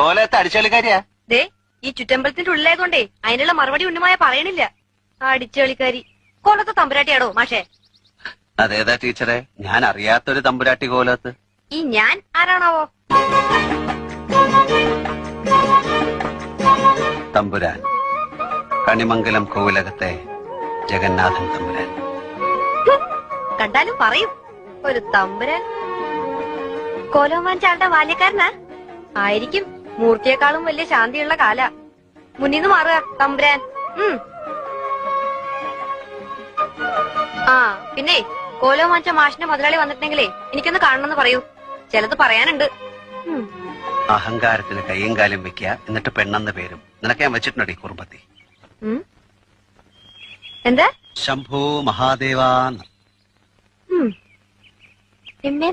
കോലത്തെ അടിച്ചുകളിക്കാരിയാ. ദേ ഈ ചുറ്റമ്പലത്തിന്റെ ഉള്ളിലായതുകൊണ്ടേ അതിനുള്ള മറുപടി ഉണ്ണുമായ പറയണില്ല. അടിച്ചുകളിക്കാരി കോലത്തെ തമ്പുരാട്ടിയാടോ മാഷേ? അതേതാ ടീച്ചറെ? ഞാൻ അറിയാത്തൊരു തമ്പുരാട്ടി കോലത്ത്. ഈ ഞാൻ ആരാണാവോ? തമ്പുരാൻ, കണിമംഗലം കോവിലകത്തെ ജഗന്നാഥൻ തമ്പുരാൻ. കണ്ടാലും പറയും ഒരു തമ്പുരാൻ. കോലം വാങ്ങിച്ചാളുടെ ബാല്യക്കാരനാ ആയിരിക്കും. മൂർത്തിയെക്കാളും വലിയ ശാന്തിയുള്ള കാല. മുന്നിന്ന് മാറുക തമ്പുരാൻ. ആ പിന്നെ കോലം വാങ്ങിച്ച മാഷിന്റെ മുതലാളി വന്നിട്ടുണ്ടെങ്കിലേ എനിക്കൊന്ന് കാണണമെന്ന് പറയൂ. ചിലത് പറയാനുണ്ട്. അഹങ്കാരത്തിന് കയ്യും കാലും വെക്കുക, എന്നിട്ട് പെണ്ണെന്ന് പേരും. നിനക്ക് ഞാൻ വെച്ചിട്ടുണ്ടോ ഈ കുറുമ്പത്തി? എന്താ? ശംഭോ മഹാദേവാന്ന്. എമ്മേ